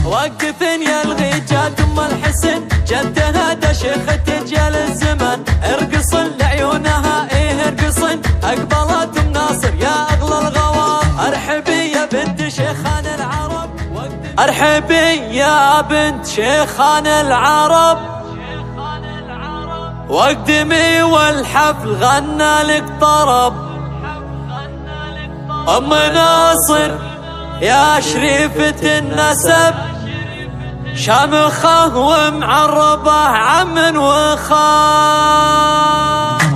وقفن يا الغيجات ام الحسن جدها دا شيخة تجال الزمن. ارقصن لعيونها ايه ارقصن اقبلت ام ناصر يا اغلى الغوار. ارحبي يا بنت شيخان العرب ارحبي يا بنت شيخان العرب. واقدمي والحفل غنى لك طرب. ام ناصر يا شريفة النسب شامخة ومعربة عم وخال.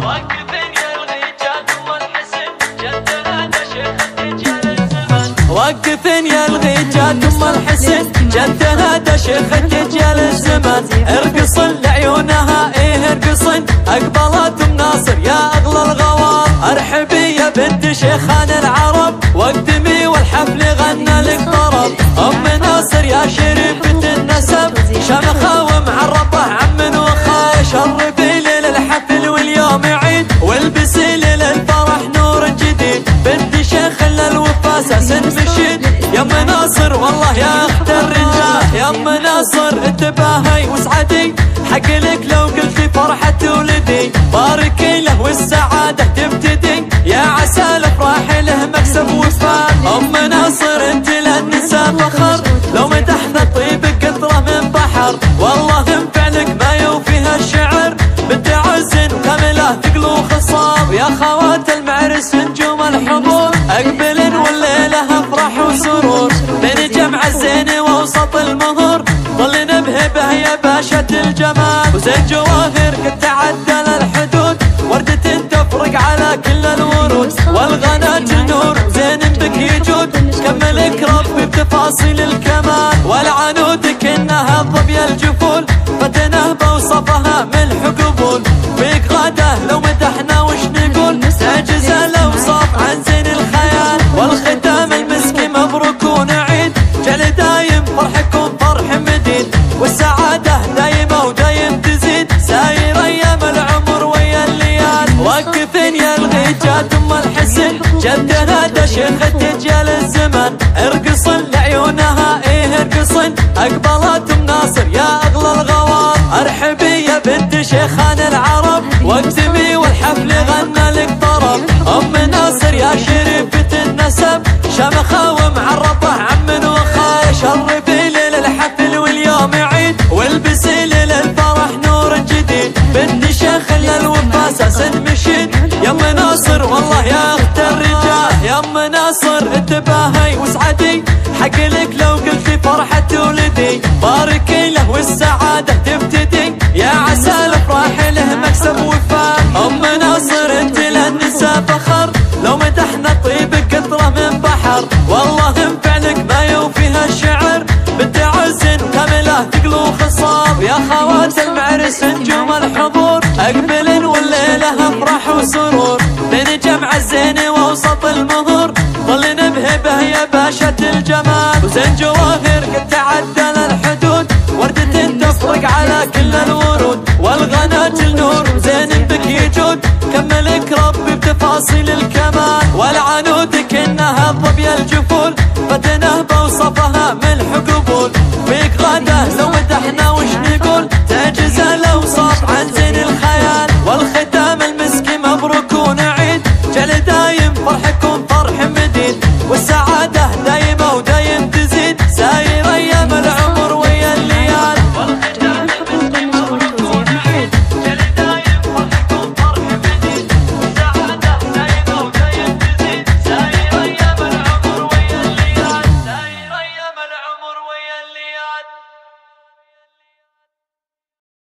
وقفن يا الغيجات ام الحسن جدها دا شيخة تجال الزمن. وقفن يا الغيجات ام الحسن جدها دا شيخة تجال الزمن. ارقصن لعيونها ايه ارقصن اقبلت ام ناصر يا اغلى الغوار. ارحبي يا بنت شيخان العرب واقدمي والحفل غنى لك طرب. ام ناصر يا شريفة النسب شمخة ومعربة عم وخال. شرفي ليل الحفل واليوم عيد والبسي ليل الفرح نور جديد. بنت شيخ للوفا اساس مشيد. يا ام ناصر والله يا اخت الرجال. يا ام ناصر انتباهي واسعدي حق لك لو قلتي فرحة ولدي. باركي له والسعادة تبتدي يا عسى الافراح له مكسب وفاء. ام ناصر انت للنساء فخر لو مدحنا طيبك قطرة من بحر. والله انفعلك ما يوفيها الشعر بنت عز وكاملة ثقل وخصاب. يا خوات المعرس نجوم الحضور اقبلن والليلة افراح وسرور. بين جمع الزين ووسط المهور ظلنا بهبه يا باشا الجمال. وزين جواهر قد تعدل الحدود وردة تفرق على كل الورود. والغنات النور زين بك يجود كملك ربي بتفاصيل الكمال. والعنود كأنها ظبي الجفول فتنه بوصفها ملح قبول. فيك غاده لو مدحنا وش نقول تعجز الاوصاف عن زين الخيال. والختام المسكي مبروك ونعيد جل دايم فرحكم فرح مديد. والسعاده دايمه ودايم تزيد ساير ايام العمر ويا الليال. وقفن يا الغيجات ام الحسن جدها دا شيخة تجال الزمن. ارقصن لعيونها ايه ارقصن اقبلت ام ناصر يا اغلى الغوار. ارحبي يا بنت شيخان العرب واقدمي والحفل غنى لك طرب. ام ناصر يا شريفة النسب شمخة ومعربة عم وخال. شرفي ليل الحفل واليوم عيد والبسي ليل الفرح نور جديد. بنت شيخ للوفا اساس مشيد. يا ام ناصر والله يا اخت الرجال. يا ام ناصر انتباهي واسعدي حق لك لو قلتي فرحة ولدي. باركي له والسعادة تبتدي يا عسى الافراح له مكسب وفاء. ام ناصر انت للنساء فخر لو مدحنا طيبك قطرة من بحر. والله انفعلك ما يوفيها الشعر بنت عز وكاملة ثقل وخصاب. يا خوات المعرس نجوم الحضور اقبلن والليلة افراح وسرور. بين جمع الزين ووسط المهور ظلنا بهبه يا باشا الجمال. وزين جواهر قد تعدل الحدود وردة تفرق على كل الورود. والغنات النور زين بك يجود كملك ربي بتفاصيل الكمال. والعنود